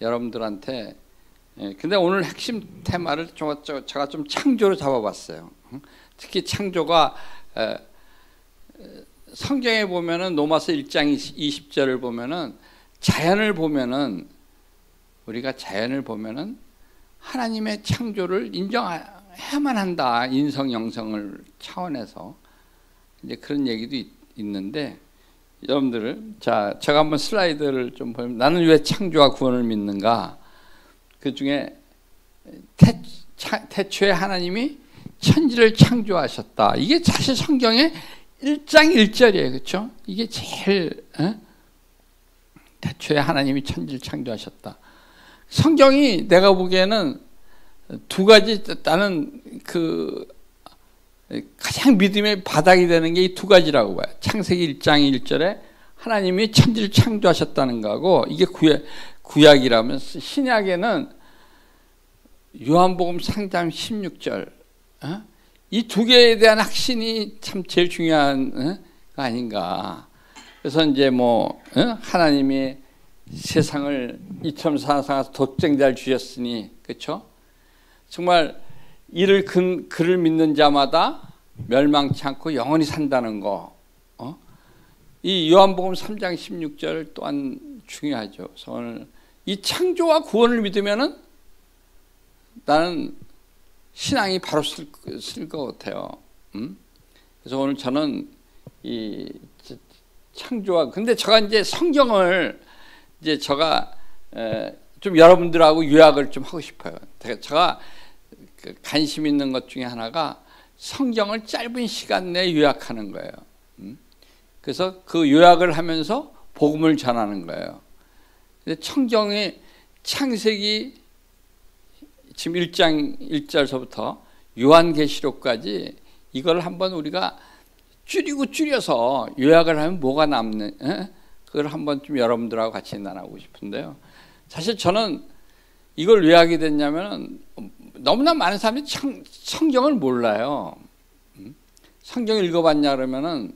여러분들한테 근데 오늘 핵심 테마를 제가 좀 창조로 잡아봤어요. 특히 창조가 성경에 보면은 로마서 1장 20절을 보면은 자연을 보면은 우리가 자연을 보면은 하나님의 창조를 인정해야만 한다. 인성 영성을 차원에서 이제 그런 얘기도 있는데 여러분들 제가 한번 슬라이드를 좀 보면 나는 왜 창조와 구원을 믿는가? 그 중에 태초에 하나님이 천지를 창조하셨다. 이게 사실 성경의 1장 1절이에요. 그렇죠? 이게 제일 태초에 하나님이 천지를 창조하셨다. 성경이 내가 보기에는 두 가지 나는 가장 믿음의 바닥이 되는 게 이 두 가지라고 봐요. 창세기 1장 1절에 하나님이 천지를 창조하셨다는 거하고 이게 구약이라면 신약에는 요한복음 3장 16절 이 두 개에 대한 확신이 참 제일 중요한 거 아닌가. 그래서 이제 하나님이 세상을 이처럼 사랑하사 독생자를 주셨으니 그렇죠? 정말 그를 믿는 자마다 멸망치 않고 영원히 산다는 거. 이 요한복음 3장 16절 또한 중요하죠. 그래서 오늘 이 창조와 구원을 믿으면은 나는 신앙이 바로 쓸 것 같아요. 그래서 오늘 저는 이 창조와 근데 제가 이제 성경을 이제 제가 좀 여러분들하고 요약을 좀 하고 싶어요. 제가 관심 있는 것 중에 하나가 성경을 짧은 시간 내에 요약하는 거예요. 그래서 그 요약을 하면서 복음을 전하는 거예요. 성경의 창세기 지금 1장 1절서부터 요한계시록까지 이걸 한번 우리가 줄여서 요약을 하면 뭐가 남는 그걸 한번 좀 여러분들하고 같이 나누고 싶은데요. 사실 저는 이걸 왜 하게 됐냐면 너무나 많은 사람들이 성경을 몰라요. 성경을 읽어봤냐 그러면은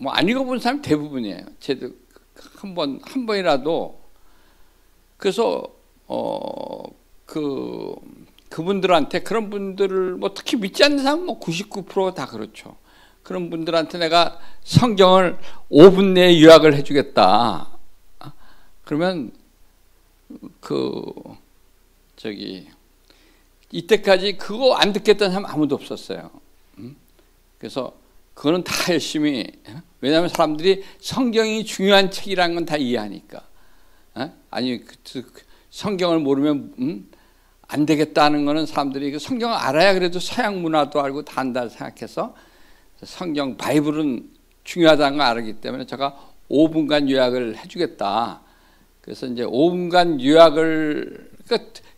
안 읽어본 사람이 대부분이에요. 제도 한 번이라도. 그래서 그분들한테 그런 분들을 특히 믿지 않는 사람은 99% 다 그렇죠. 그런 분들한테 내가 성경을 5분 내에 요약을 해주겠다. 그러면 이때까지 그거 안 듣겠다는 사람 아무도 없었어요. 그래서 그거는 다 열심히 왜냐하면 사람들이 성경이 중요한 책이라는 건 다 이해하니까. 아니 성경을 모르면 안 되겠다는 거는 사람들이 성경을 알아야 그래도 서양 문화도 알고 다 안다 생각해서 성경 바이블은 중요하다는 걸 알기 때문에 제가 5분간 요약을 해주겠다. 그래서 이제 5분간 요약을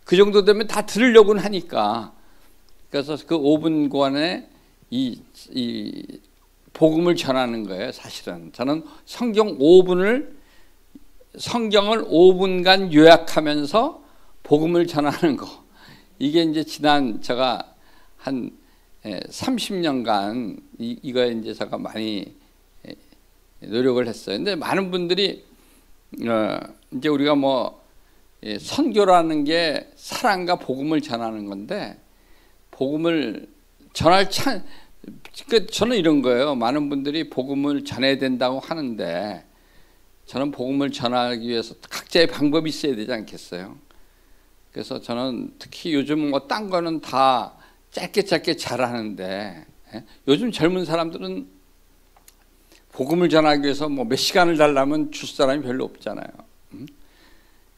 그 정도 되면 다 들으려고는 하니까 그래서 그 5분간에 이 복음을 전하는 거예요. 사실은 저는 성경을 5분간 요약하면서 복음을 전하는 거 이게 이제 지난 제가 한 30년간 이거에 이제 제가 많이 노력을 했어요. 근데 많은 분들이 이제 우리가 선교라는 게 사랑과 복음을 전하는 건데 복음을 전할 저는 이런 거예요. 많은 분들이 복음을 전해야 된다고 하는데 저는 복음을 전하기 위해서 각자의 방법이 있어야 되지 않겠어요? 그래서 저는 특히 요즘 딴 거는 다 짧게 잘하는데 요즘 젊은 사람들은 복음을 전하기 위해서 몇 시간을 달라면 줄 사람이 별로 없잖아요.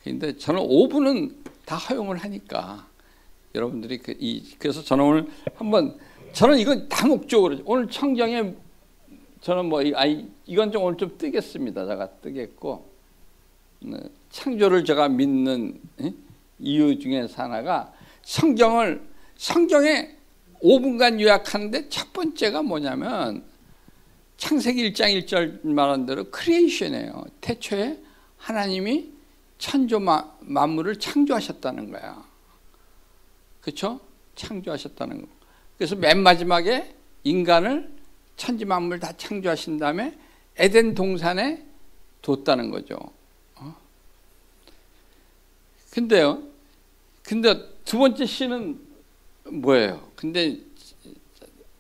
그런데 저는 5분은 다 허용을 하니까 여러분들이 그래서 저는 오늘 저는 이건 다목적으로 오늘 성경에 저는 이건 좀 오늘 좀 뜨겠습니다. 제가 뜨겠고 창조를 제가 믿는 이유 중에서 하나가 성경에 5분간 요약하는데 첫 번째가 뭐냐면 창세기 1장 1절 말한 대로 크리에이션이에요. 태초에 하나님이 천조 만물을 창조하셨다는 거야. 그렇죠? 창조하셨다는 거. 그래서 맨 마지막에 인간을 천지 만물 다 창조하신 다음에 에덴 동산에 뒀다는 거죠. 근데요. 근데 두 번째 C는 뭐예요? 근데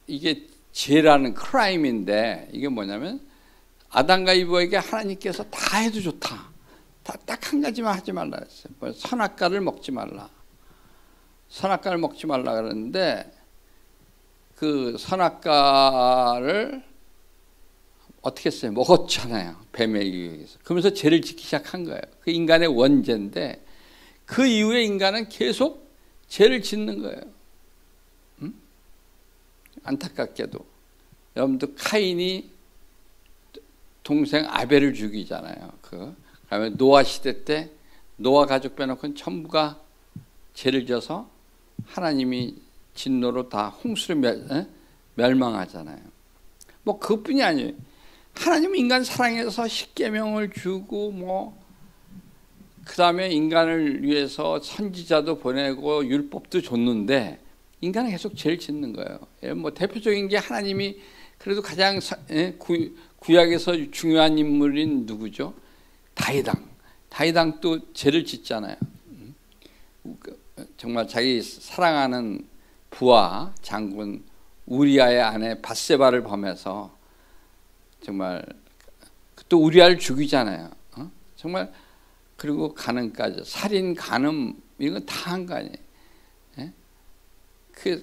이게 죄라는 크라임인데 이게 뭐냐면 아담과 이브에게 하나님께서 다 해도 좋다. 딱 한 가지만 하지 말라 했어요. 뭐 선악과를 먹지 말라. 선악과를 먹지 말라 그러는데 그 선악과를 어떻게 했어요? 먹었잖아요. 뱀에 의해서. 그러면서 죄를 짓기 시작한 거예요. 그 인간의 원죄인데 그 이후에 인간은 계속 죄를 짓는 거예요. 응? 안타깝게도. 여러분도 카인이 동생 아벨을 죽이잖아요. 그다음에 노아 시대 때 노아 가족 빼놓고는 전부가 죄를 져서 하나님이 진노로 다 홍수로 멸망하잖아요. 뭐 그것뿐이 아니에요. 하나님은 인간 사랑해서 십계명을 주고 뭐 그다음에 인간을 위해서 선지자도 보내고 율법도 줬는데 인간은 계속 죄를 짓는 거예요. 뭐 대표적인 게 하나님이 그래도 가장 구약에서 중요한 인물인 누구죠? 다윗도 죄를 짓잖아요. 정말 자기 사랑하는 부하 장군 우리아의 아내 밧세바를 범해서 정말 또 우리아를 죽이잖아요. 정말 그리고 간음까지 살인 간음 이건 다 한 거 아니에요.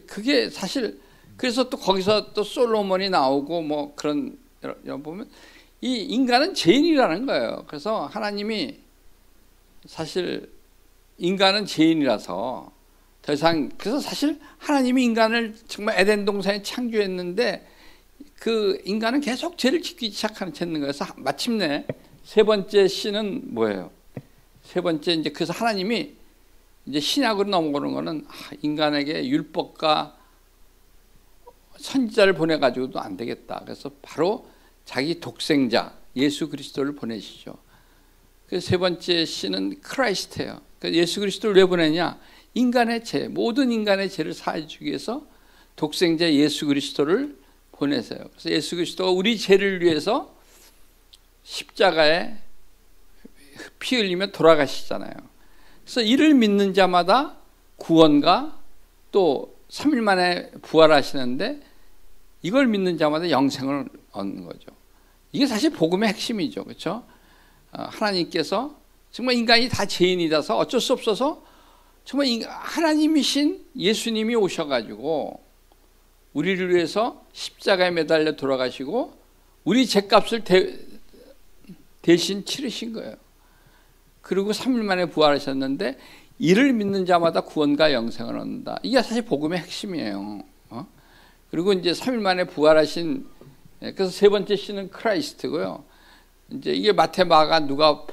그게 사실 그래서 또 거기서 또 솔로몬이 나오고 뭐 그런 여러분 보면 이 인간은 죄인이라는 거예요. 그래서 하나님이 사실 인간은 죄인이라서 더 이상 그래서 사실 하나님이 인간을 정말 에덴 동산에 창조했는데 그 인간은 계속 죄를 짓기 시작하는 거예요. 그래서 마침내 세 번째 C는 뭐예요? 세 번째 이제 그래서 하나님이 이제 신약으로 넘어오는 거는 인간에게 율법과 선지자를 보내 가지고도 안 되겠다. 그래서 바로 자기 독생자 예수 그리스도를 보내시죠. 그래서 세 번째 C는 크라이스트예요. 그러니까 예수 그리스도를 왜 보내냐? 인간의 죄, 모든 인간의 죄를 사해 주기 위해서 독생자 예수 그리스도를 보내세요. 그래서 예수 그리스도가 우리 죄를 위해서 십자가에 피 흘리며 돌아가시잖아요. 그래서 이를 믿는 자마다 구원과 또 3일 만에 부활하시는데 이걸 믿는 자마다 영생을 얻는 거죠. 이게 사실 복음의 핵심이죠. 그렇죠? 하나님께서 정말 인간이 다 죄인이라서 어쩔 수 없어서 정말 하나님이신 예수님이 오셔가지고 우리를 위해서 십자가에 매달려 돌아가시고 우리 죄값을 대신 치르신 거예요. 그리고 3일 만에 부활하셨는데 이를 믿는 자마다 구원과 영생을 얻는다. 이게 사실 복음의 핵심이에요. 그리고 이제 3일 만에 부활하신 그래서 세 번째 C는 크라이스트고요. 이제 이게 마태, 마가, 누가,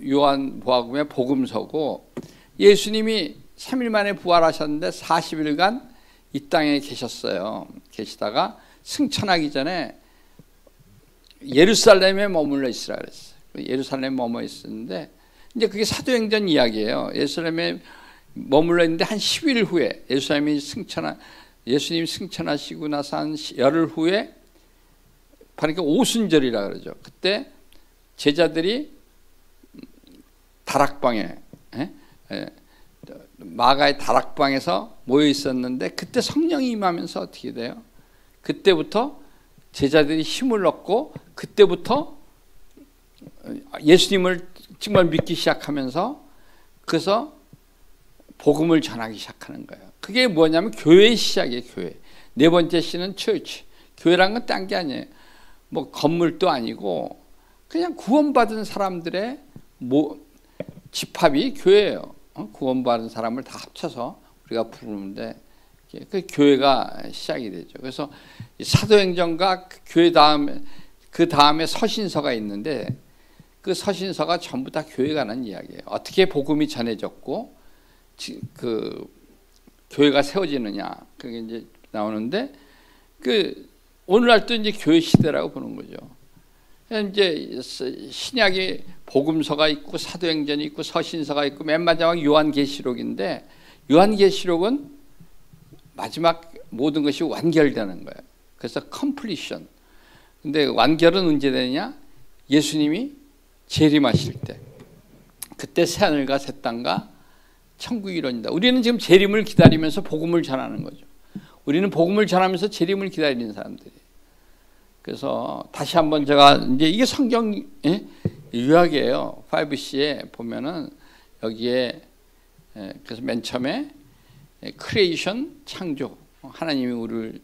요한, 보아금의 복음서고 예수님이 3일 만에 부활하셨는데 40일간 이 땅에 계셨어요. 계시다가 승천하기 전에 예루살렘에 머물러 있으라 그랬어요. 예루살렘에 머물러 있었는데 이제 그게 사도행전 이야기예요. 예루살렘에 머물러 있는데 한 10일 후에 예수님이 승천하시고 나서 한 열흘 후에 그러니까 오순절이라 그러죠. 그때 제자들이 다락방에 마가의 다락방에서 모여 있었는데 그때 성령이 임하면서 어떻게 돼요? 그때부터 제자들이 힘을 얻고 그때부터 예수님을 정말 믿기 시작하면서 그래서 복음을 전하기 시작하는 거예요. 그게 뭐냐면 교회의 시작이에요. 교회. 네 번째 C는 church. 교회란 건 딴 게 아니에요. 뭐 건물도 아니고 그냥 구원받은 사람들의 집합이 교회예요. 구원받은 사람을 다 합쳐서 우리가 부르는데 그 교회가 시작이 되죠. 그래서 사도행전과 교회 다음에 그 다음에 서신서가 있는데 그 서신서가 전부 다 교회 관한 이야기예요. 어떻게 복음이 전해졌고 그 교회가 세워지느냐 그게 이제 나오는데 그 오늘날도 이제 교회 시대라고 보는 거죠. 이제 신약에 복음서가 있고 사도행전이 있고 서신서가 있고 맨 마지막 요한계시록인데 요한계시록은 마지막 모든 것이 완결되는 거예요. 그래서 completion. 근데 완결은 언제 되느냐? 예수님이 재림하실 때. 그때 새하늘과 새 땅과 천국이 이루어진다. 우리는 지금 재림을 기다리면서 복음을 전하는 거죠. 우리는 복음을 전하면서 재림을 기다리는 사람들이에요. 그래서 다시 한번 제가 이제 이게 성경 유학이에요. 5C에 보면은 여기에 그래서 맨 처음에 크리에이션 창조, 하나님이 우리를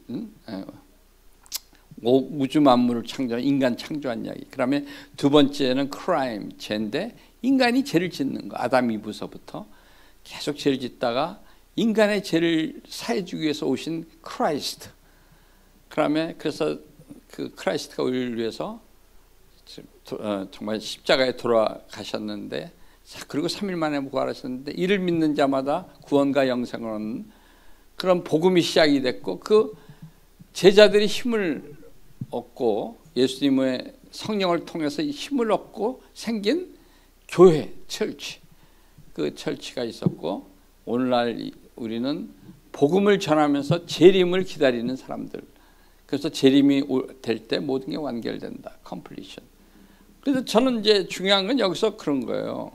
우주 만물을 창조한 인간 창조한 이야기. 그다음에 두 번째는 크라임, 죄인데 인간이 죄를 짓는 거. 아담 이브서부터 계속 죄를 짓다가 인간의 죄를 사해주기 위해서 오신 크라이스트. 그다음에 그래서 그 크라이스트가 우리를 위해서 정말 십자가에 돌아가셨는데, 그리고 3일 만에 부활하셨는데, 이를 믿는 자마다 구원과 영생을 얻는 그런 복음이 시작이 됐고, 그 제자들이 힘을 얻고 예수님의 성령을 통해서 힘을 얻고 생긴 교회, 철치, 그 철치가 있었고, 오늘날 우리는 복음을 전하면서 재림을 기다리는 사람들. 그래서 재림이 될 때 모든 게 완결된다. 컴플리션. 그래서 저는 이제 중요한 건 여기서 그런 거예요.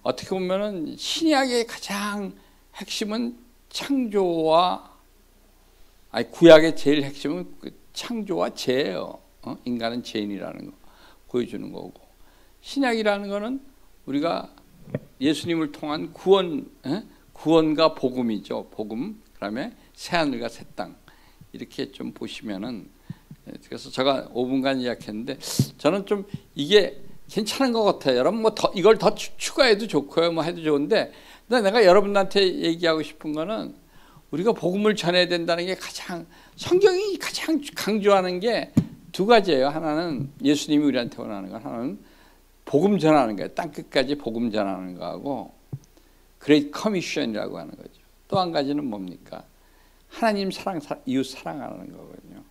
어떻게 보면은 신약의 가장 핵심은 창조와, 구약의 제일 핵심은 창조와 죄예요. 인간은 죄인이라는 거 보여주는 거고, 신약이라는 거는 우리가 예수님을 통한 구원과 복음이죠. 복음, 그다음에 새하늘과 새 땅. 이렇게 좀 보시면은, 그래서 제가 5분간 이야기했는데 저는 좀 이게 괜찮은 것 같아요. 여러분 뭐 이걸 더 추가해도 좋고요, 뭐 해도 좋은데, 내가 여러분한테 얘기하고 싶은 거는 우리가 복음을 전해야 된다는 게 성경이 가장 강조하는 게 두 가지예요. 하나는 예수님이 우리한테 원하는 거, 하나는 복음 전하는 거예요. 땅 끝까지 복음 전하는 거하고 그레이트 커미션이라고 하는 거죠. 또 한 가지는 뭡니까? 하나님 사랑, 이웃 사랑하는 거거든요.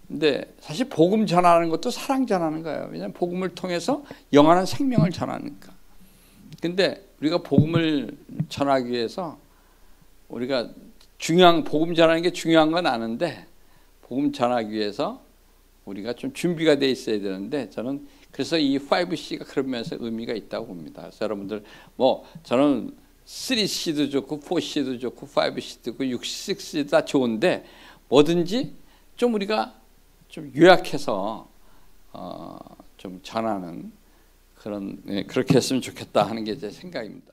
근데 사실 복음 전하는 것도 사랑 전하는 거예요. 왜냐하면 복음을 통해서 영원한 생명을 전하니까. 근데 우리가 복음을 전하기 위해서 우리가 복음 전하는 게 중요한 건 아는데, 복음 전하기 위해서 우리가 좀 준비가 돼 있어야 되는데, 저는 그래서 이 5C가 그런 면에서 의미가 있다고 봅니다. 그래서 여러분들 저는 3C도 좋고 4C도 좋고 5C도 좋고 6C도 다 좋은데, 뭐든지 좀 우리가 좀 요약해서 좀 전하는 그렇게 했으면 좋겠다 하는 게 제 생각입니다.